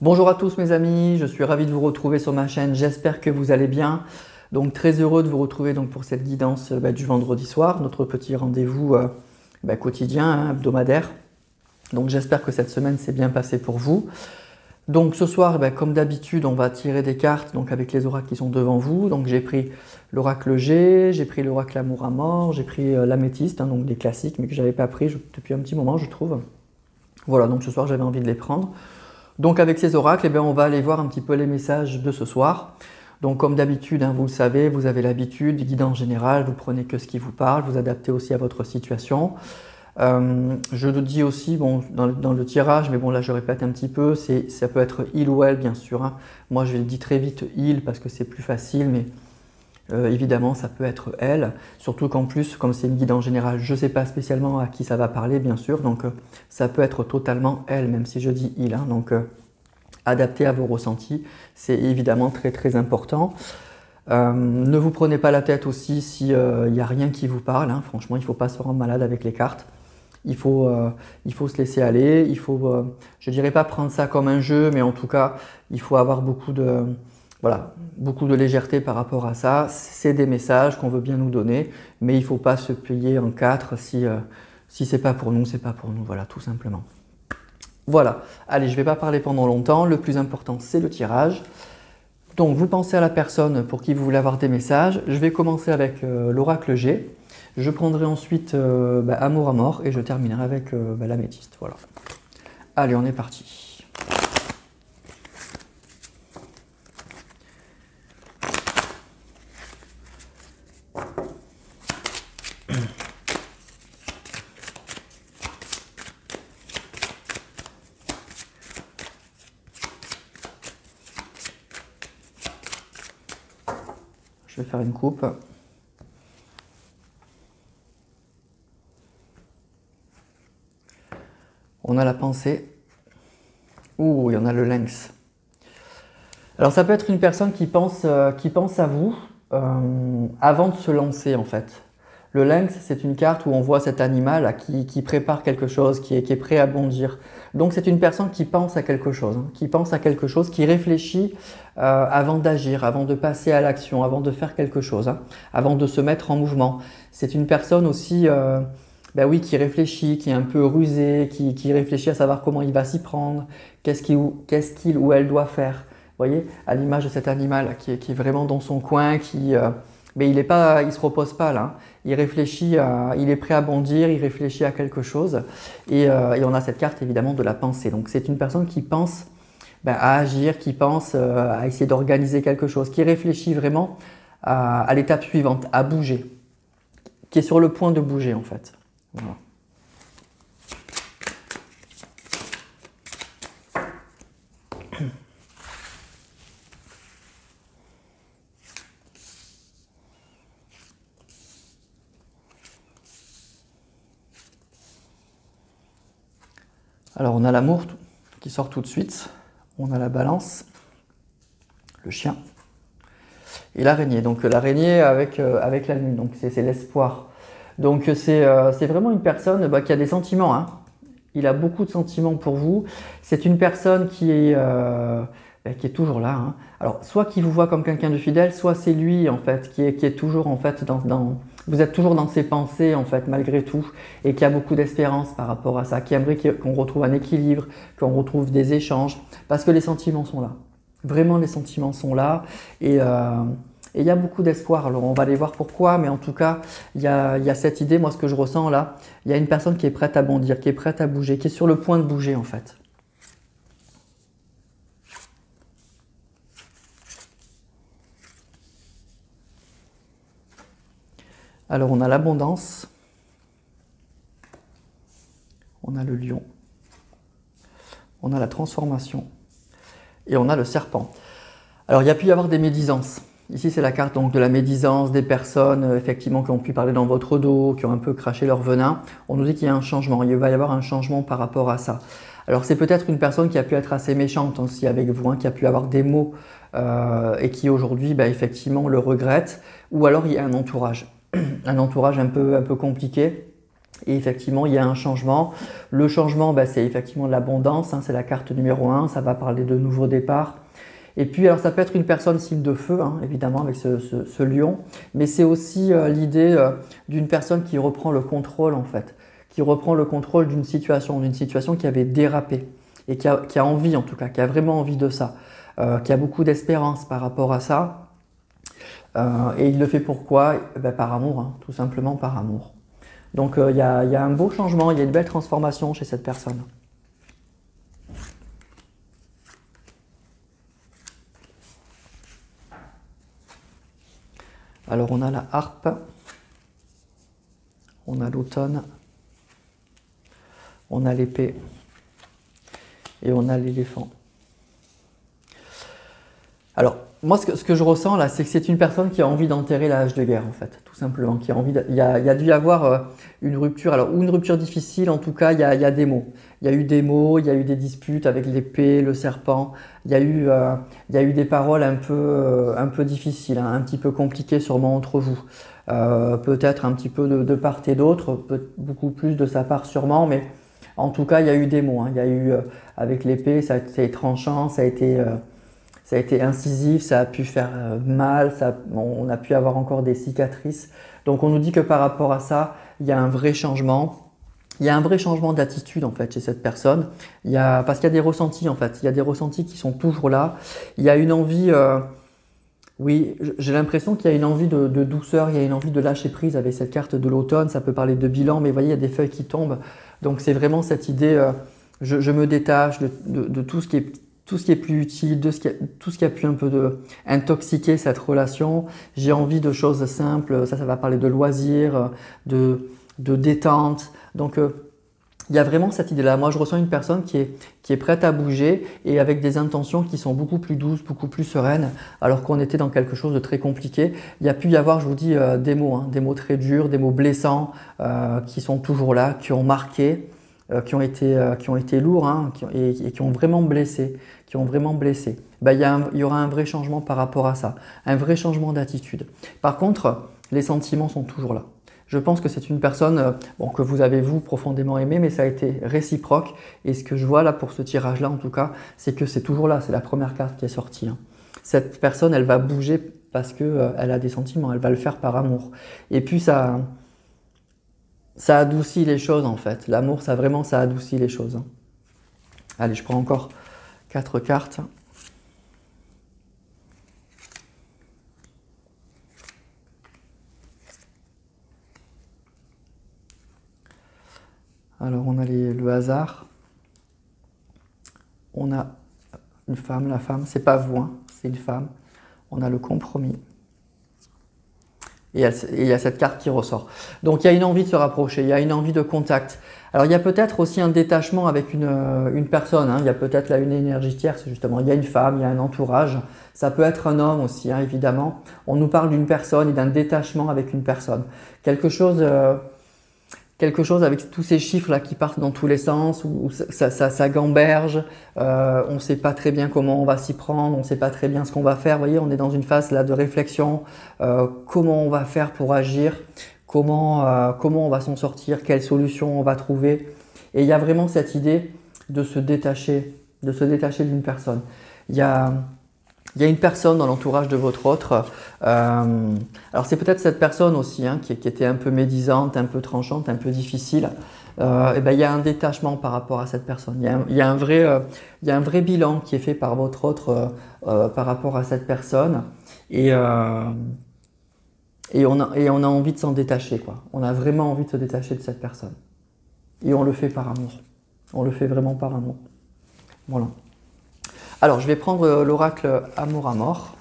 Bonjour à tous mes amis, je suis ravi de vous retrouver sur ma chaîne, j'espère que vous allez bien. Donc très heureux de vous retrouver pour cette guidance du vendredi soir, notre petit rendez-vous quotidien, hebdomadaire. Donc j'espère que cette semaine s'est bien passée pour vous. Donc ce soir, comme d'habitude, on va tirer des cartes avec les oracles qui sont devant vous. Donc j'ai pris l'oracle G, j'ai pris l'oracle Amour à mort, j'ai pris l'améthyste, donc des classiques mais que je n'avais pas pris depuis un petit moment je trouve. Voilà, donc ce soir j'avais envie de les prendre. Donc avec ces oracles, on va aller voir un petit peu les messages de ce soir. Donc comme d'habitude, vous le savez, vous avez l'habitude, guidance générale, vous prenez que ce qui vous parle, vous adaptez aussi à votre situation. Je le dis aussi dans le tirage, mais là je répète un petit peu, ça peut être il ou elle bien sûr. Moi je dis très vite il parce que c'est plus facile, mais évidemment ça peut être elle. Surtout qu'en plus, comme c'est une guidance générale, je ne sais pas spécialement à qui ça va parler bien sûr, donc ça peut être totalement elle, même si je dis il. Donc adapté à vos ressentis, c'est évidemment très très important. Ne vous prenez pas la tête aussi s'il n'y a rien qui vous parle, franchement il ne faut pas se rendre malade avec les cartes. Il faut se laisser aller, il faut, je ne dirais pas prendre ça comme un jeu, mais en tout cas, il faut avoir beaucoup de légèreté par rapport à ça. C'est des messages qu'on veut bien nous donner, mais il ne faut pas se plier en quatre si ce n'est pas pour nous, c'est pas pour nous, voilà, tout simplement. Voilà, allez, je ne vais pas parler pendant longtemps, le plus important c'est le tirage. Donc vous pensez à la personne pour qui vous voulez avoir des messages. Je vais commencer avec l'oracle G. Je prendrai ensuite Amour à mort et je terminerai avec l'améthyste. Voilà. Allez, on est parti. Je vais faire une coupe. On a la pensée. Ouh, il y en a le lynx. Alors ça peut être une personne qui pense à vous avant de se lancer en fait. Le lynx, c'est une carte où on voit cet animal qui prépare quelque chose, qui est prêt à bondir. Donc c'est une personne qui pense à quelque chose, qui réfléchit avant d'agir, avant de passer à l'action, avant de faire quelque chose, avant de se mettre en mouvement. C'est une personne aussi qui réfléchit, qui est un peu rusé, qui réfléchit à savoir comment il va s'y prendre, qu'est-ce qu'il ou elle doit faire. Vous voyez, à l'image de cet animal qui est vraiment dans son coin, mais il se repose pas là. Il réfléchit, il est prêt à bondir, il réfléchit à quelque chose. Et on a cette carte évidemment de la pensée. Donc c'est une personne qui pense à agir, qui pense à essayer d'organiser quelque chose, qui réfléchit vraiment à l'étape suivante, à bouger, qui est sur le point de bouger en fait. Voilà. Alors on a l'amour qui sort tout de suite, on a la balance, le chien et l'araignée. Donc l'araignée avec la lune, donc c'est l'espoir. Donc c'est vraiment une personne qui a des sentiments. Il a beaucoup de sentiments pour vous. C'est une personne qui est toujours là. Alors soit qui vous voit comme quelqu'un de fidèle, soit c'est lui en fait qui est toujours en fait vous êtes toujours dans ses pensées en fait malgré tout et qui a beaucoup d'espérance par rapport à ça, qui aimerait qu'on retrouve un équilibre, qu'on retrouve des échanges parce que les sentiments sont là. Vraiment les sentiments sont là et il y a beaucoup d'espoir. Alors on va aller voir pourquoi, mais en tout cas il y a cette idée, moi ce que je ressens là, il y a une personne qui est prête à bondir, qui est prête à bouger, qui est sur le point de bouger en fait. Alors on a l'abondance, on a le lion, on a la transformation et on a le serpent. Alors il y a pu y avoir des médisances. Ici c'est la carte de la médisance, des personnes effectivement qui ont pu parler dans votre dos, qui ont un peu craché leur venin. On nous dit qu'il y a un changement, il va y avoir un changement par rapport à ça. Alors c'est peut-être une personne qui a pu être assez méchante aussi avec vous, qui a pu avoir des mots et qui aujourd'hui effectivement le regrette. Ou alors il y a un entourage un entourage un peu compliqué Et effectivement, il y a un changement. Le changement, c'est effectivement de l'abondance, hein, c'est la carte numéro 1, ça va parler de nouveaux départs. Et puis, alors ça peut être une personne signe de feu, hein, évidemment, avec ce lion, mais c'est aussi l'idée d'une personne qui reprend le contrôle, en fait, qui reprend le contrôle d'une situation qui avait dérapé, et qui a envie, en tout cas, qui a vraiment envie de ça, qui a beaucoup d'espérance par rapport à ça. Et il le fait pourquoi? Par amour, hein, tout simplement par amour. Donc il y a un beau changement, il y a une belle transformation chez cette personne. Alors on a la harpe, on a l'automne, on a l'épée et on a l'éléphant. Alors moi ce que je ressens là, c'est que c'est une personne qui a envie d'enterrer la hache de guerre en fait, tout simplement. Qui a envie il y a dû y avoir une rupture, alors ou une rupture difficile, en tout cas il y a des mots. Il y a eu des mots, il y a eu des disputes avec l'épée, le serpent, il y a eu des paroles un peu difficiles, hein, un petit peu compliquées sûrement entre vous. Peut-être un petit peu de part et d'autre, beaucoup plus de sa part sûrement, mais en tout cas il y a eu des mots. Hein. Il y a eu avec l'épée, ça a été tranchant, ça a été incisif, ça a pu faire mal, on a pu avoir encore des cicatrices. Donc on nous dit que par rapport à ça, il y a un vrai changement. Il y a un vrai changement d'attitude en fait chez cette personne. Parce qu'il y a des ressentis en fait. Il y a des ressentis qui sont toujours là. Il y a une envie, oui, j'ai l'impression qu'il y a une envie de douceur, il y a une envie de lâcher prise avec cette carte de l'automne. Ça peut parler de bilan, mais vous voyez, il y a des feuilles qui tombent. Donc c'est vraiment cette idée, je me détache de tout ce qui est plus utile, tout ce qui a pu un peu intoxiquer cette relation. J'ai envie de choses simples, ça va parler de loisirs, de détente. Donc il y a vraiment cette idée-là. Moi je ressens une personne qui est prête à bouger et avec des intentions qui sont beaucoup plus douces, beaucoup plus sereines, alors qu'on était dans quelque chose de très compliqué. Il y a pu y avoir, je vous dis, des mots, hein, des mots très durs, des mots blessants, qui sont toujours là, qui ont marqué. Qui ont été lourds, hein, et qui ont vraiment blessé, il y aura un vrai changement par rapport à ça, un vrai changement d'attitude. Par contre, les sentiments sont toujours là. Je pense que c'est une personne que vous avez vous profondément aimée, mais ça a été réciproque. Et ce que je vois là pour ce tirage-là, en tout cas, c'est que c'est toujours là. C'est la première carte qui est sortie. Hein. Cette personne, elle va bouger parce qu'elle a des sentiments. Elle va le faire par amour. Et puis ça adoucit les choses en fait. L'amour, ça adoucit les choses. Hein. Allez, je prends encore 4 cartes. Alors on a le hasard. On a une femme, la femme, c'est pas vous, hein, c'est une femme. On a le compromis. Et il y a cette carte qui ressort. Donc il y a une envie de se rapprocher, il y a une envie de contact. Alors il y a peut-être aussi un détachement avec une personne, hein. Il y a peut-être là une énergie tierce justement, il y a une femme, il y a un entourage. Ça peut être un homme aussi, hein, évidemment. On nous parle d'une personne et d'un détachement avec une personne. Quelque chose avec tous ces chiffres là qui partent dans tous les sens, où ça gamberge, on ne sait pas très bien comment on va s'y prendre, on ne sait pas très bien ce qu'on va faire. Vous voyez, on est dans une phase là de réflexion, comment on va faire pour agir, comment on va s'en sortir, quelle solution on va trouver. Et il y a vraiment cette idée de se détacher d'une personne. Il y a une personne dans l'entourage de votre autre. Alors c'est peut-être cette personne aussi, hein, qui était un peu médisante, un peu tranchante, un peu difficile. Il y a un détachement par rapport à cette personne. Il y a un vrai bilan qui est fait par votre autre par rapport à cette personne. Et on a envie de s'en détacher, quoi. On a vraiment envie de se détacher de cette personne. Et on le fait par amour. On le fait vraiment par amour. Voilà. Alors, je vais prendre l'oracle Amour à mort.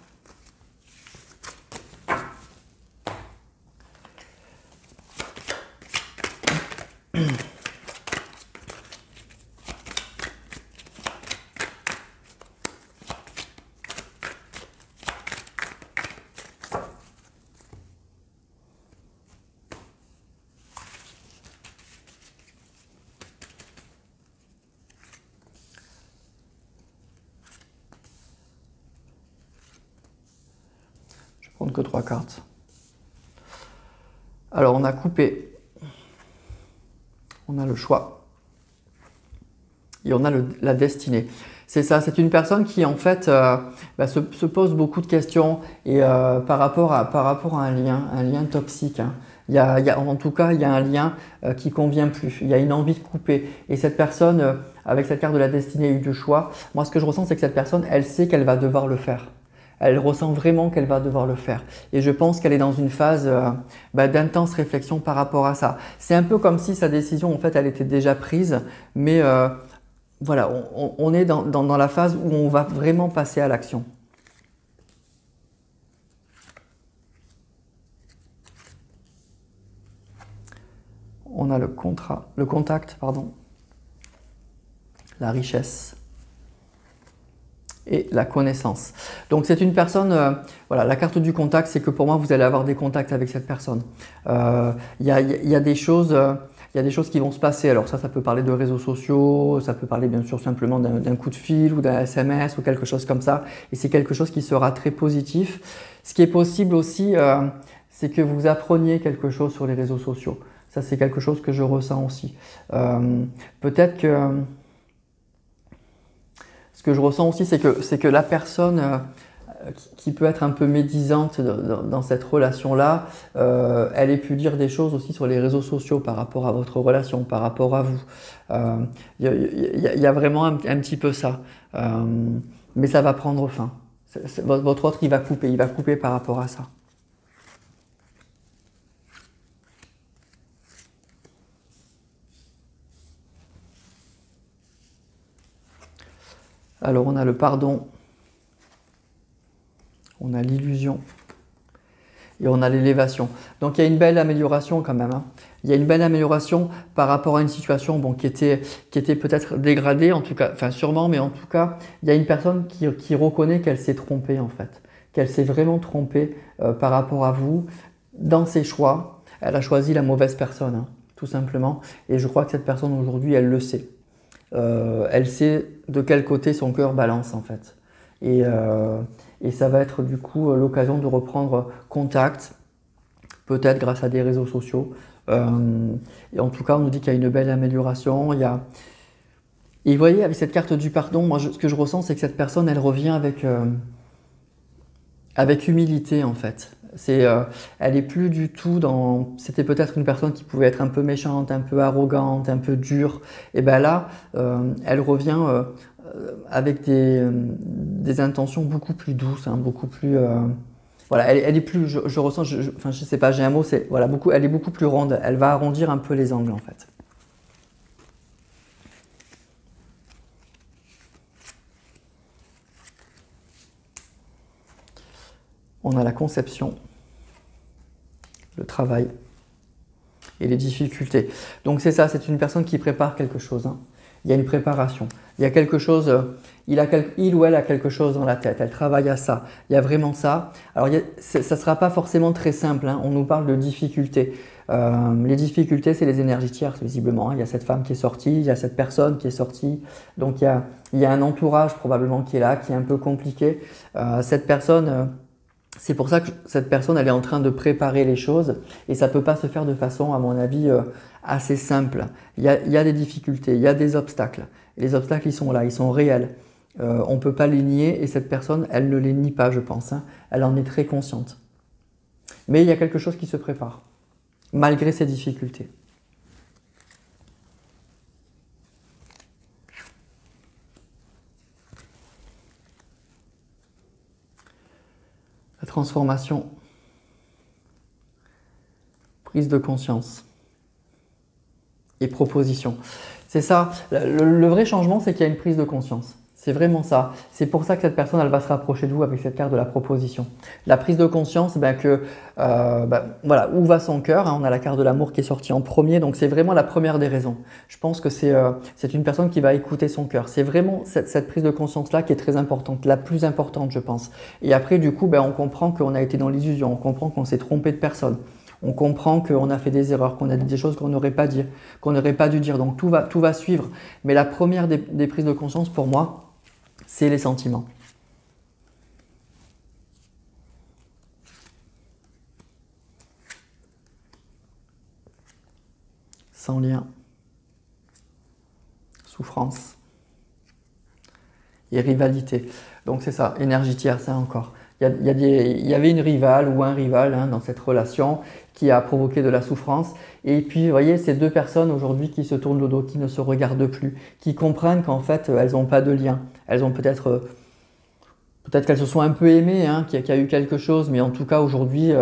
Que 3 cartes. Alors on a coupé. On a le choix. Et on a la destinée. C'est ça, c'est une personne qui en fait se pose beaucoup de questions et par rapport à un lien toxique. Hein. En tout cas, il y a un lien qui ne convient plus. Il y a une envie de couper. Et cette personne, avec cette carte de la destinée et du choix, moi ce que je ressens, c'est que cette personne, elle sait qu'elle va devoir le faire. Elle ressent vraiment qu'elle va devoir le faire. Et je pense qu'elle est dans une phase d'intense réflexion par rapport à ça. C'est un peu comme si sa décision, en fait, elle était déjà prise, mais voilà, on est dans la phase où on va vraiment passer à l'action. On a le contact, pardon, la richesse et la connaissance. Donc c'est une personne, voilà, la carte du contact, c'est que pour moi, vous allez avoir des contacts avec cette personne. Il y a des choses... il y a des choses qui vont se passer. Alors ça peut parler de réseaux sociaux, ça peut parler bien sûr simplement d'un coup de fil ou d'un SMS ou quelque chose comme ça. Et c'est quelque chose qui sera très positif. Ce qui est possible aussi, c'est que vous appreniez quelque chose sur les réseaux sociaux. Ça, c'est quelque chose que je ressens aussi. Peut-être que... Ce que je ressens aussi, c'est que la personne qui peut être un peu médisante dans cette relation-là, elle ait pu dire des choses aussi sur les réseaux sociaux par rapport à votre relation, par rapport à vous. Il y a vraiment un petit peu ça. Mais ça va prendre fin. Votre autre, il va couper par rapport à ça. Alors on a le pardon, on a l'illusion et on a l'élévation. Donc il y a une belle amélioration quand même. Hein. Il y a une belle amélioration par rapport à une situation qui était peut-être dégradée, en tout cas, enfin sûrement, mais en tout cas, il y a une personne qui reconnaît qu'elle s'est trompée en fait, qu'elle s'est vraiment trompée par rapport à vous dans ses choix. Elle a choisi la mauvaise personne, hein, tout simplement. Et je crois que cette personne aujourd'hui, elle le sait. Elle sait de quel côté son cœur balance en fait. Et ça va être du coup l'occasion de reprendre contact, peut-être grâce à des réseaux sociaux. Et en tout cas, on nous dit qu'il y a une belle amélioration. Et vous voyez, avec cette carte du pardon, moi, ce que je ressens, c'est que cette personne, elle revient avec humilité en fait. Elle est plus du tout dans... C'était peut-être une personne qui pouvait être un peu méchante, un peu arrogante, un peu dure. Et bien là, elle revient avec des intentions beaucoup plus douces, hein, beaucoup plus... voilà, elle est plus... Je ressens, enfin je sais pas, j'ai un mot, c'est... Voilà, elle est beaucoup plus ronde. Elle va arrondir un peu les angles en fait. On a la conception, le travail et les difficultés. Donc c'est ça, c'est une personne qui prépare quelque chose. Hein. Il y a une préparation. Il y a quelque chose, il ou elle a quelque chose dans la tête. Elle travaille à ça. Il y a vraiment ça. Alors ça ne sera pas forcément très simple. Hein. On nous parle de difficultés. Les difficultés, c'est les énergies tierces, visiblement. Hein. Il y a cette femme qui est sortie, il y a cette personne qui est sortie. Donc il y a un entourage probablement qui est là, qui est un peu compliqué. Cette personne... c'est pour ça que cette personne, elle est en train de préparer les choses et ça ne peut pas se faire de façon, à mon avis, assez simple. Il y a des difficultés, il y a des obstacles. Et les obstacles, ils sont là, ils sont réels. On ne peut pas les nier et cette personne, elle ne les nie pas, je pense. Hein. Elle en est très consciente. Mais il y a quelque chose qui se prépare, malgré ces difficultés. La transformation, prise de conscience et proposition. C'est ça, le vrai changement, c'est qu'il y a une prise de conscience. C'est vraiment ça. C'est pour ça que cette personne, elle va se rapprocher de vous avec cette carte de la proposition. La prise de conscience, voilà, où va son cœur, hein, on a la carte de l'amour qui est sortie en premier, donc c'est vraiment la première des raisons. Je pense que c'est une personne qui va écouter son cœur. C'est vraiment cette prise de conscience-là qui est très importante, la plus importante, je pense. Et après, du coup, on comprend qu'on a été dans l'illusion, on comprend qu'on s'est trompé de personne. On comprend qu'on a fait des erreurs, qu'on a dit des choses qu'on n'aurait pas dit, qu'on n'aurait pas dû dire. Donc tout va suivre. Mais la première des prises de conscience pour moi, c'est les sentiments. Sans lien souffrance et rivalité. Donc c'est ça, énergie tierce hein, encore. Il y avait une rivale ou un rival hein, dans cette relation qui a provoqué de la souffrance. Et puis, vous voyez, ces deux personnes aujourd'hui qui se tournent le dos, qui ne se regardent plus, qui comprennent qu'en fait, elles n'ont pas de lien. Elles ont peut-être qu'elles se sont un peu aimées, hein, qu'il y a eu quelque chose, mais en tout cas, aujourd'hui,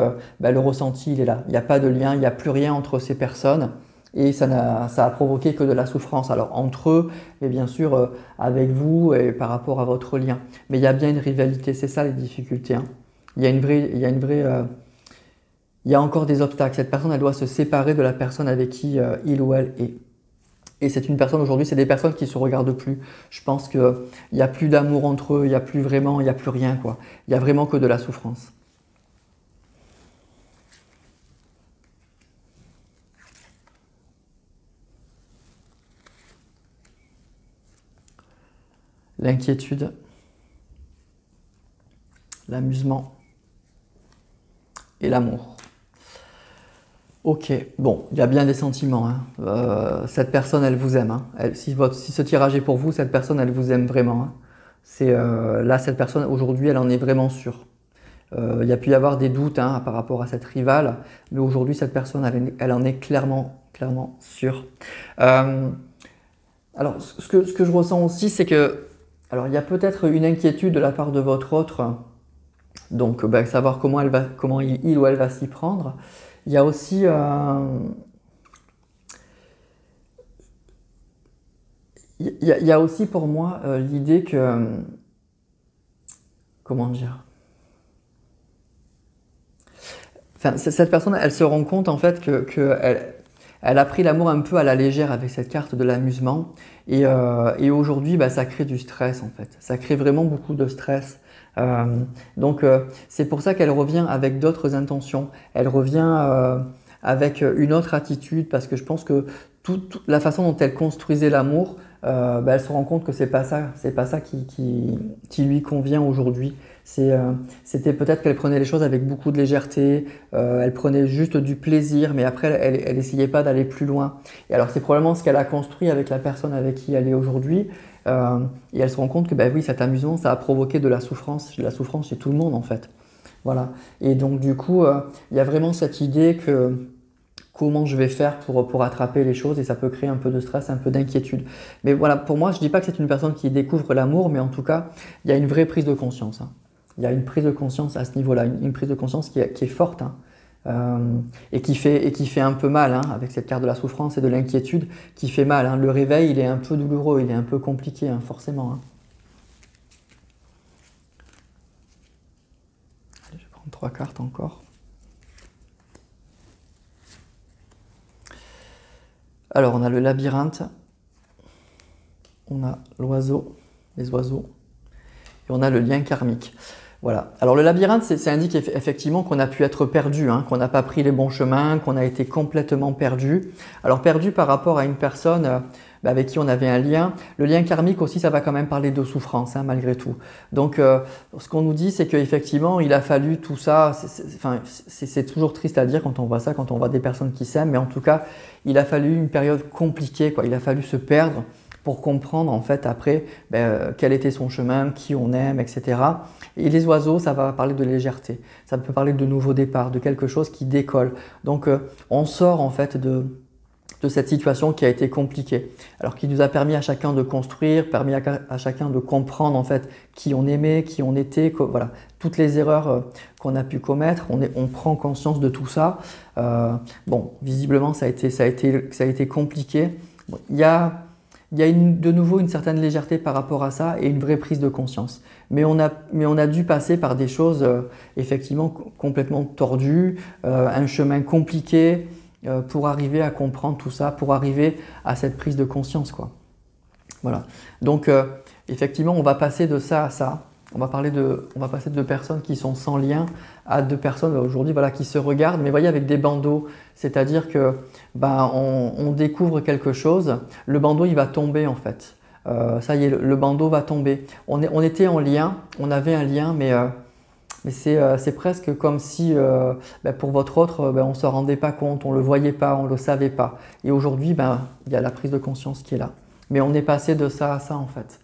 le ressenti, il est là. Il n'y a pas de lien, il n'y a plus rien entre ces personnes. Et ça a provoqué que de la souffrance. Alors entre eux, et bien sûr avec vous et par rapport à votre lien. Mais il y a bien une rivalité, c'est ça les difficultés. Hein. Il y a encore des obstacles. Cette personne, elle doit se séparer de la personne avec qui il ou elle est. Et c'est une personne aujourd'hui, c'est des personnes qui ne se regardent plus. Je pense qu'il n'y a plus d'amour entre eux, il n'y a plus vraiment, il n'y a plus rien quoi. Il n'y a vraiment que de la souffrance. L'inquiétude, l'amusement et l'amour. Ok, bon, il y a bien des sentiments. Hein. Cette personne, elle vous aime. Hein. Si ce tirage est pour vous, cette personne, elle vous aime vraiment. Hein. Là, cette personne, aujourd'hui, elle en est vraiment sûre. Il y a pu y avoir des doutes hein, par rapport à cette rivale, mais aujourd'hui, cette personne, elle en est clairement sûre. Alors, ce que je ressens aussi, c'est que alors, il y a peut-être une inquiétude de la part de votre autre, donc savoir comment il ou elle va s'y prendre. Il y a aussi, il y a aussi pour moi l'idée que, comment dire, enfin, cette personne, elle se rend compte en fait elle a pris l'amour un peu à la légère avec cette carte de l'amusement et aujourd'hui ça crée du stress en fait, ça crée vraiment beaucoup de stress. Donc c'est pour ça qu'elle revient avec d'autres intentions, elle revient avec une autre attitude parce que je pense que toute la façon dont elle construisait l'amour, elle se rend compte que c'est pas ça qui lui convient aujourd'hui. C'était peut-être qu'elle prenait les choses avec beaucoup de légèreté, elle prenait juste du plaisir, mais après elle essayait pas d'aller plus loin. Et alors c'est probablement ce qu'elle a construit avec la personne avec qui elle est aujourd'hui. Et elle se rend compte que oui, cet amusement, ça a provoqué de la souffrance chez tout le monde en fait. Voilà. Et donc du coup, il y a vraiment cette idée que comment je vais faire pour attraper les choses et ça peut créer un peu de stress, un peu d'inquiétude. Mais voilà, pour moi, je ne dis pas que c'est une personne qui découvre l'amour, mais en tout cas, il y a une vraie prise de conscience. Hein. Il y a une prise de conscience à ce niveau-là, une prise de conscience qui est forte hein, et qui fait un peu mal hein, avec cette carte de la souffrance et de l'inquiétude qui fait mal. Hein. Le réveil, il est un peu douloureux, il est un peu compliqué, hein, forcément. Hein. Allez, je vais prendre 3 cartes encore. Alors, on a le labyrinthe, on a l'oiseau, les oiseaux, et on a le lien karmique. Voilà. Alors, le labyrinthe, ça indique effectivement qu'on a pu être perdu, hein, qu'on n'a pas pris les bons chemins, qu'on a été complètement perdu. Alors, perdu par rapport à une personne avec qui on avait un lien. Le lien karmique aussi, ça va quand même parler de souffrance, hein, malgré tout. Donc, ce qu'on nous dit, c'est qu'effectivement, il a fallu tout ça. C'est toujours triste à dire quand on voit ça, quand on voit des personnes qui s'aiment, mais en tout cas, il a fallu une période compliquée, quoi. Il a fallu se perdre pour comprendre en fait après quel était son chemin, qui on aime, etc. Et les oiseaux, ça va parler de légèreté. Ça peut parler de nouveau départ, de quelque chose qui décolle. Donc, on sort en fait de cette situation qui a été compliquée. Alors qui nous a permis à chacun de construire, permis à chacun de comprendre en fait qui on aimait, qui on était, voilà, toutes les erreurs qu'on a pu commettre, on prend conscience de tout ça. Bon, visiblement ça a été compliqué. Bon, il y a de nouveau une certaine légèreté par rapport à ça et une vraie prise de conscience. Mais on a dû passer par des choses effectivement complètement tordues, un chemin compliqué, pour arriver à comprendre tout ça, pour arriver à cette prise de conscience, quoi. Voilà. Donc, effectivement, on va passer de ça à ça. On va passer de personnes qui sont sans lien à de personnes aujourd'hui, voilà, qui se regardent, mais voyez, avec des bandeaux. C'est-à-dire que, on découvre quelque chose, le bandeau, il va tomber en fait. Ça y est, le bandeau va tomber. On était en lien, on avait un lien, mais c'est presque comme si pour votre autre, on ne se rendait pas compte, on ne le voyait pas, on ne le savait pas. Et aujourd'hui, il y a la prise de conscience qui est là. Mais on est passé de ça à ça en fait.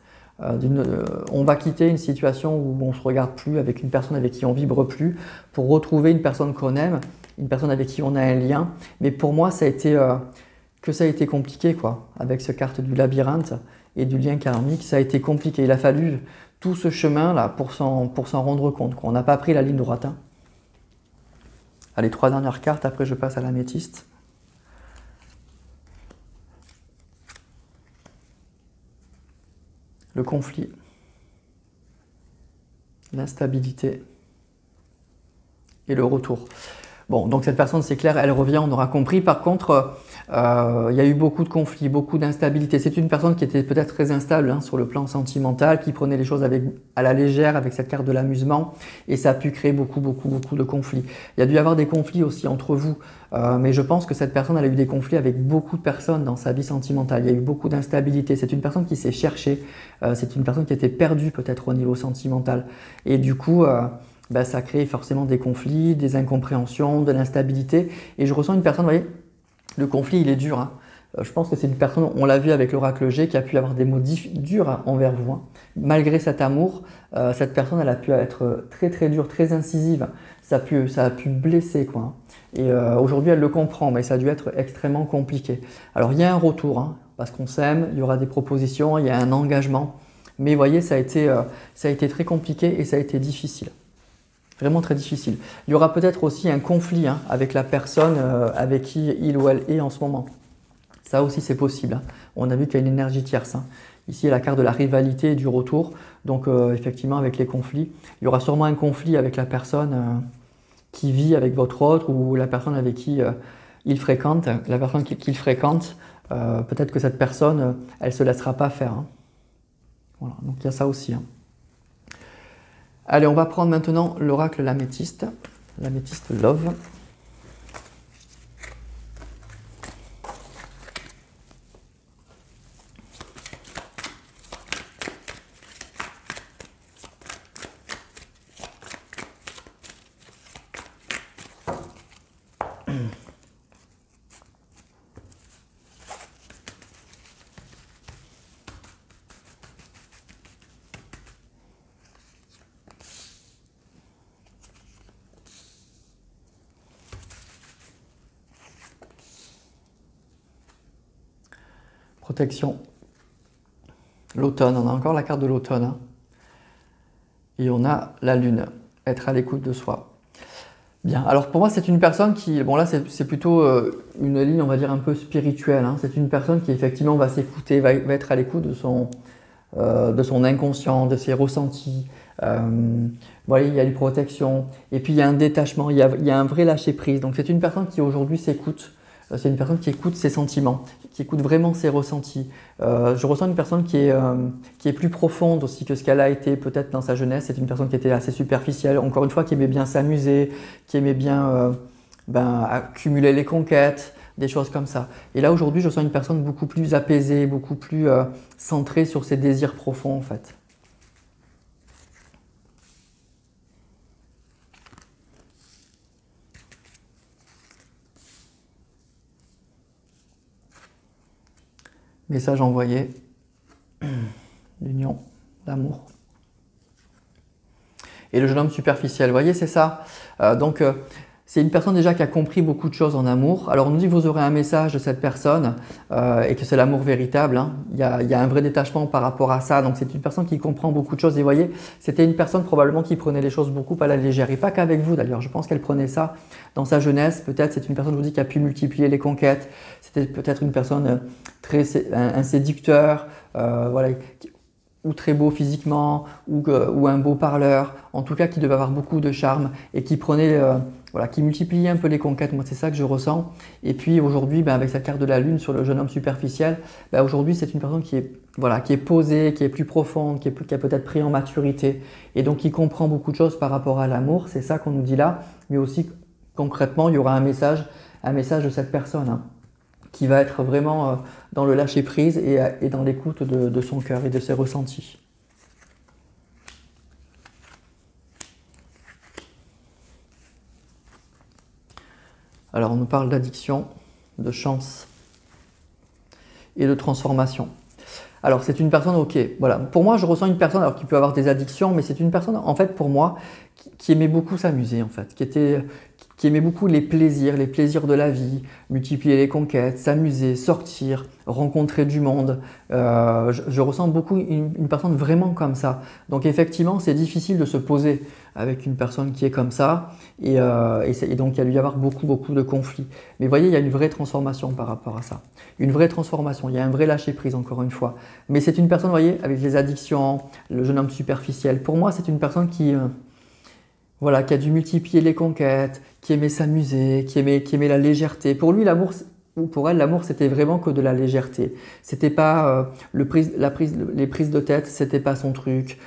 On va quitter une situation où on ne se regarde plus avec une personne avec qui on vibre plus pour retrouver une personne qu'on aime, une personne avec qui on a un lien. Mais pour moi, ça a été compliqué quoi, avec cette carte du labyrinthe et du lien karmique. Ça a été compliqué. Il a fallu tout ce chemin là pour s'en rendre compte, quoi. On n'a pas pris la ligne droite. Hein. Allez, 3 dernières cartes, après je passe à l'améthyste. Le conflit, l'instabilité et le retour. Bon, donc cette personne, c'est clair, elle revient, on aura compris. Par contre, il y a eu beaucoup de conflits, beaucoup d'instabilité. C'est une personne qui était peut-être très instable hein, sur le plan sentimental, qui prenait les choses à la légère avec cette carte de l'amusement et ça a pu créer beaucoup de conflits. Il y a dû y avoir des conflits aussi entre vous, mais je pense que cette personne elle a eu des conflits avec beaucoup de personnes dans sa vie sentimentale. Il y a eu beaucoup d'instabilité. C'est une personne qui s'est cherchée, c'est une personne qui était perdue peut-être au niveau sentimental. Et du coup, ça crée forcément des conflits, des incompréhensions, de l'instabilité. Et je ressens une personne, vous voyez, le conflit, il est dur. Hein. Je pense que c'est une personne, on l'a vu avec l'oracle G, qui a pu avoir des mots durs envers vous. Hein. Malgré cet amour, cette personne, elle a pu être très dure, très incisive. Ça a pu blesser, quoi. Hein. Et aujourd'hui, elle le comprend, mais ça a dû être extrêmement compliqué. Alors, il y a un retour, hein, parce qu'on s'aime, il y aura des propositions, il y a un engagement. Mais vous voyez, ça a été très compliqué et ça a été difficile. Vraiment très difficile. Il y aura peut-être aussi un conflit hein, avec la personne avec qui il ou elle est en ce moment. Ça aussi, c'est possible. Hein. On a vu qu'il y a une énergie tierce. Hein. Ici, il y a la carte de la rivalité et du retour. Donc, effectivement, avec les conflits, il y aura sûrement un conflit avec la personne qui vit avec votre autre ou la personne avec qui il fréquente. La personne qu'il fréquente, peut-être que cette personne, elle ne se laissera pas faire. Hein. Voilà. Donc, il y a ça aussi. Hein. Allez, on va prendre maintenant l'oracle l'améthyste Love. Protection. L'automne, on a encore la carte de l'automne. Hein. Et on a la lune, être à l'écoute de soi. Bien, alors pour moi c'est une personne qui, bon là c'est plutôt une ligne on va dire un peu spirituelle. Hein. C'est une personne qui effectivement va s'écouter, va être à l'écoute de son inconscient, de ses ressentis. Voilà, il y a une protection et puis il y a un détachement, il y a un vrai lâcher prise. Donc c'est une personne qui aujourd'hui s'écoute. C'est une personne qui écoute ses sentiments, qui écoute vraiment ses ressentis. Je ressens une personne qui est plus profonde aussi que ce qu'elle a été peut-être dans sa jeunesse. C'est une personne qui était assez superficielle, encore une fois, qui aimait bien s'amuser, qui aimait bien accumuler les conquêtes, des choses comme ça. Et là, aujourd'hui, je sens une personne beaucoup plus apaisée, beaucoup plus centrée sur ses désirs profonds, en fait. Message envoyé, l'union, l'amour. Et le jeune homme superficiel, vous voyez, c'est ça. C'est une personne déjà qui a compris beaucoup de choses en amour. Alors on nous dit que vous aurez un message de cette personne et que c'est l'amour véritable. Hein. Il y a un vrai détachement par rapport à ça. Donc c'est une personne qui comprend beaucoup de choses. Et vous voyez, c'était une personne probablement qui prenait les choses beaucoup à la légère. Et pas qu'avec vous d'ailleurs. Je pense qu'elle prenait ça dans sa jeunesse. Peut-être c'est une personne, je vous dis, qui a pu multiplier les conquêtes. C'était peut-être une personne un séducteur, voilà, ou très beau physiquement, ou un beau parleur, en tout cas qui devait avoir beaucoup de charme et qui prenait, voilà, qui multipliait un peu les conquêtes. Moi, c'est ça que je ressens. Et puis aujourd'hui, avec cette carte de la lune sur le jeune homme superficiel, aujourd'hui, c'est une personne qui est posée, qui est plus profonde, qui a peut-être pris en maturité et donc qui comprend beaucoup de choses par rapport à l'amour. C'est ça qu'on nous dit là. Mais aussi, concrètement, il y aura un message de cette personne. Hein, qui va être vraiment dans le lâcher-prise et dans l'écoute de son cœur et de ses ressentis. Alors on nous parle d'addiction, de chance et de transformation. Alors c'est une personne, ok, voilà. Pour moi, je ressens une personne, alors qui peut avoir des addictions, mais c'est une personne, en fait, pour moi, qui aimait beaucoup s'amuser, en fait, qui aimait beaucoup les plaisirs de la vie, multiplier les conquêtes, s'amuser, sortir, rencontrer du monde. Je ressens beaucoup une personne vraiment comme ça. Donc effectivement, c'est difficile de se poser avec une personne qui est comme ça, et donc il y a dû y avoir beaucoup de conflits. Mais vous voyez, il y a une vraie transformation par rapport à ça. Une vraie transformation, il y a un vrai lâcher-prise encore une fois. Mais c'est une personne, vous voyez, avec les addictions, le jeune homme superficiel. Pour moi, c'est une personne voilà, qui a dû multiplier les conquêtes, qui aimait s'amuser, qui aimait la légèreté. Pour lui, l'amour, ou pour elle, l'amour, c'était vraiment que de la légèreté. C'était pas les prises de tête, c'était pas son truc.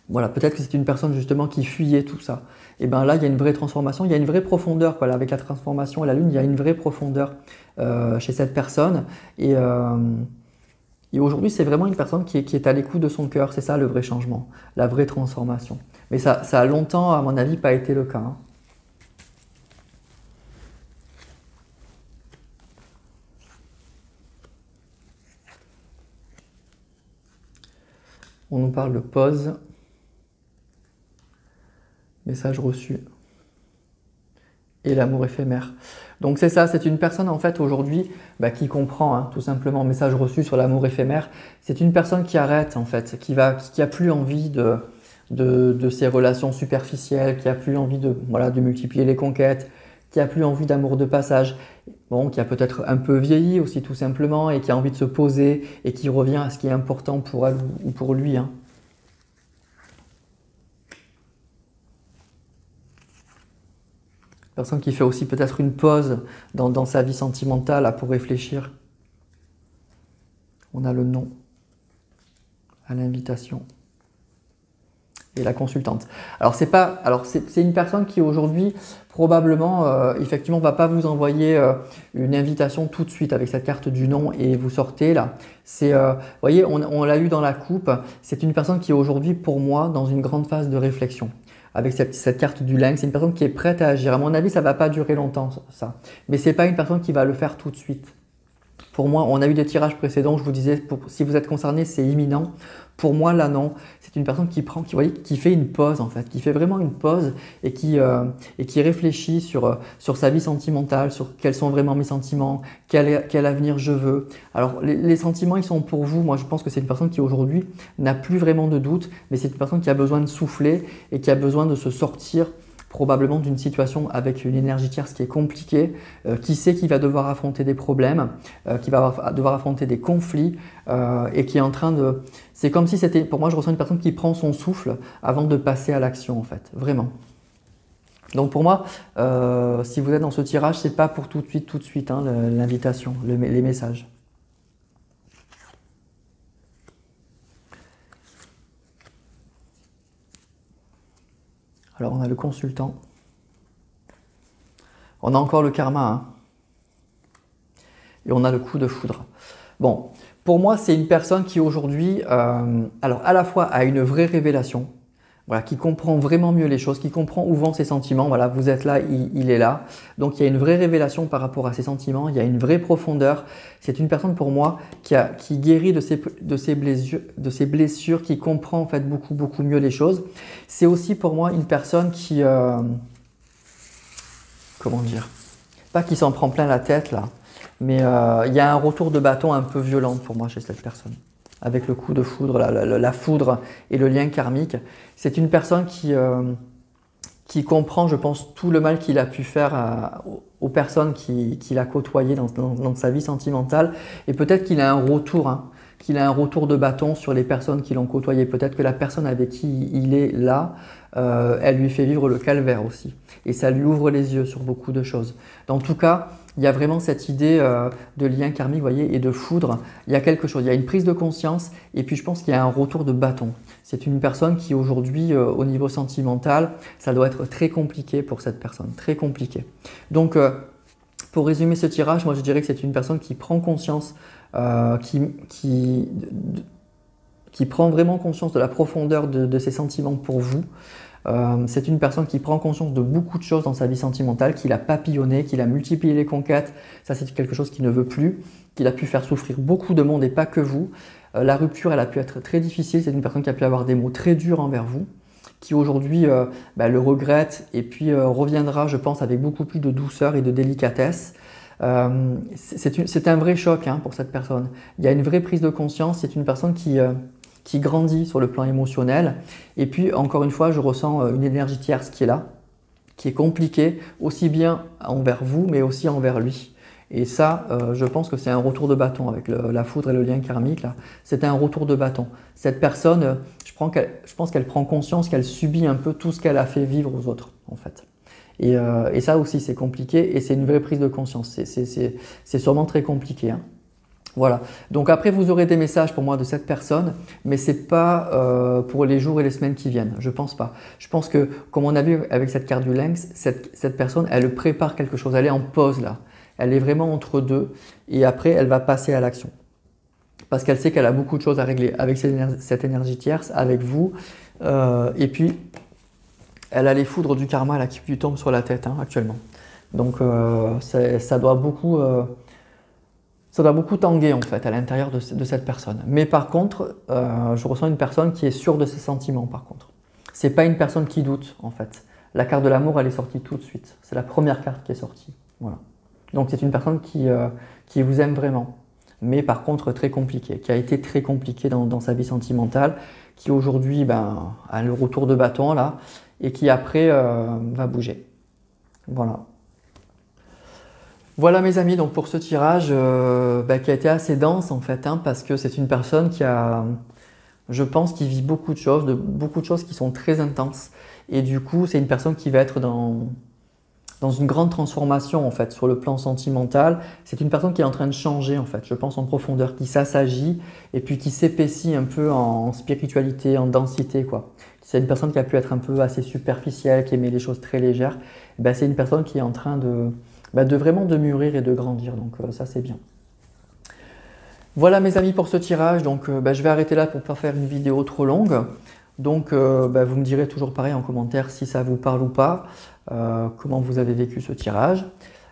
Voilà, peut-être que c'est une personne justement qui fuyait tout ça. Et bien là, il y a une vraie transformation, il y a une vraie profondeur. Voilà, avec la transformation et la lune, il y a une vraie profondeur chez cette personne. Et aujourd'hui, c'est vraiment une personne qui est à l'écoute de son cœur. C'est ça le vrai changement, la vraie transformation. Mais ça a longtemps, à mon avis, pas été le cas, hein. On nous parle de pause. Message reçu. Et l'amour éphémère. Donc c'est ça, c'est une personne en fait aujourd'hui qui comprend tout simplement, message reçu sur l'amour éphémère. C'est une personne qui arrête en fait, qui a plus envie de ces relations superficielles, qui a plus envie de multiplier les conquêtes, qui a plus envie d'amour de passage, bon, qui a peut-être un peu vieilli aussi tout simplement et qui a envie de se poser et qui revient à ce qui est important pour elle ou pour lui, hein. Personne qui fait aussi peut-être une pause dans sa vie sentimentale là, pour réfléchir. On a le non à l'invitation et la consultante. Alors c'est une personne qui aujourd'hui probablement effectivement va pas vous envoyer une invitation tout de suite avec cette carte du non et vous sortez là. C'est vous voyez, on l'a eu dans la coupe. C'est une personne qui est aujourd'hui pour moi dans une grande phase de réflexion. Avec cette carte du lynx, c'est une personne qui est prête à agir. À mon avis, ça ne va pas durer longtemps, ça. Mais ce n'est pas une personne qui va le faire tout de suite. Pour moi, on a eu des tirages précédents, je vous disais, si vous êtes concerné, c'est imminent. Pour moi, là, non. C'est une personne qui fait une pause, en fait, qui fait vraiment une pause et qui réfléchit sur sa vie sentimentale, sur quels sont vraiment mes sentiments, quel avenir je veux. Alors, les sentiments, ils sont pour vous. Moi, je pense que c'est une personne qui, aujourd'hui, n'a plus vraiment de doute, mais c'est une personne qui a besoin de souffler et qui a besoin de se sortir probablement d'une situation avec une énergie tierce qui est compliquée, qui sait qu'il va devoir affronter des problèmes, qui va devoir affronter des conflits et qui est en train de... C'est comme si c'était... Pour moi, je ressens une personne qui prend son souffle avant de passer à l'action, en fait, vraiment. Donc pour moi, si vous êtes dans ce tirage, c'est pas pour tout de suite, hein, l'invitation, les messages. Alors on a le consultant. On a encore le karma, hein. Et on a le coup de foudre. Bon, pour moi, c'est une personne qui aujourd'hui, alors à la fois a une vraie révélation, voilà, qui comprend vraiment mieux les choses, qui comprend où vont ses sentiments. Voilà, vous êtes là, il est là. Donc il y a une vraie révélation par rapport à ses sentiments, il y a une vraie profondeur. C'est une personne pour moi qui guérit de ses blessures, qui comprend en fait beaucoup mieux les choses. C'est aussi pour moi une personne qui, comment dire, pas qui s'en prend plein la tête là, mais il y a un retour de bâton un peu violent pour moi chez cette personne. Avec le coup de foudre, la foudre et le lien karmique. C'est une personne qui comprend, je pense, tout le mal qu'il a pu faire aux personnes qu'il a côtoyées dans sa vie sentimentale. Et peut-être qu'il a un retour, hein, qu'il a un retour de bâton sur les personnes qui l'ont côtoyé. Peut-être que la personne avec qui il est là, elle lui fait vivre le calvaire aussi. Et ça lui ouvre les yeux sur beaucoup de choses. En tout cas, il y a vraiment cette idée de lien karmique, vous voyez, et de foudre. Il y a quelque chose, il y a une prise de conscience et puis je pense qu'il y a un retour de bâton. C'est une personne qui aujourd'hui, au niveau sentimental, ça doit être très compliqué pour cette personne, très compliqué. Donc, pour résumer ce tirage, moi je dirais que c'est une personne qui prend conscience, qui prend vraiment conscience de la profondeur de ses sentiments pour vous, C'est une personne qui prend conscience de beaucoup de choses dans sa vie sentimentale, qu'il a papillonné, qu'il a multiplié les conquêtes. Ça, c'est quelque chose qu'il ne veut plus, qu'il a pu faire souffrir beaucoup de monde et pas que vous. La rupture, elle a pu être très difficile. C'est une personne qui a pu avoir des mots très durs envers vous, qui aujourd'hui le regrette et puis reviendra, je pense, avec beaucoup plus de douceur et de délicatesse. C'est un vrai choc pour cette personne. Il y a une vraie prise de conscience. C'est une personne qui grandit sur le plan émotionnel. Et puis, encore une fois, je ressens une énergie tierce qui est là, qui est compliquée, aussi bien envers vous, mais aussi envers lui. Et ça, je pense que c'est un retour de bâton avec la foudre et le lien karmique. C'est un retour de bâton. Cette personne, je pense qu'elle prend conscience qu'elle subit un peu tout ce qu'elle a fait vivre aux autres, en fait. Et ça aussi, c'est compliqué et c'est une vraie prise de conscience. C'est sûrement très compliqué. Voilà. Donc après, vous aurez des messages pour moi de cette personne, mais ce n'est pas pour les jours et les semaines qui viennent. Je ne pense pas. Je pense que, comme on a vu avec cette carte du lynx, cette personne, elle prépare quelque chose. Elle est en pause là. Elle est vraiment entre deux et après, elle va passer à l'action. Parce qu'elle sait qu'elle a beaucoup de choses à régler avec cette énergie tierce, avec vous. Et puis, elle a les foudres du karma là, qui lui tombent sur la tête actuellement. Donc, ça doit beaucoup tanguer en fait à l'intérieur de cette personne. Mais par contre, je ressens une personne qui est sûre de ses sentiments par contre. C'est pas une personne qui doute en fait. La carte de l'amour, elle est sortie tout de suite. C'est la première carte qui est sortie. Voilà. Donc c'est une personne qui vous aime vraiment. Mais par contre très compliquée, qui a été très compliquée dans sa vie sentimentale, qui aujourd'hui a le retour de bâton là, et qui après va bouger. Voilà. Voilà mes amis, donc pour ce tirage qui a été assez dense en fait, parce que c'est une personne qui a, je pense, qui vit beaucoup de choses qui sont très intenses. Et du coup, c'est une personne qui va être dans une grande transformation en fait sur le plan sentimental. C'est une personne qui est en train de changer en fait, je pense en profondeur, qui s'assagit et puis qui s'épaissit un peu en spiritualité, en densité quoi. C'est une personne qui a pu être un peu assez superficielle, qui aimait les choses très légères. C'est une personne qui est en train de vraiment de mûrir et de grandir, donc ça c'est bien. Voilà mes amis pour ce tirage, donc je vais arrêter là pour ne pas faire une vidéo trop longue. Donc vous me direz toujours pareil en commentaire si ça vous parle ou pas, comment vous avez vécu ce tirage.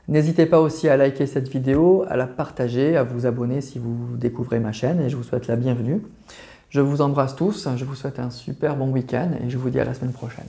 N'hésitez pas aussi à liker cette vidéo, à la partager, à vous abonner si vous découvrez ma chaîne et je vous souhaite la bienvenue. Je vous embrasse tous, je vous souhaite un super bon week-end et je vous dis à la semaine prochaine.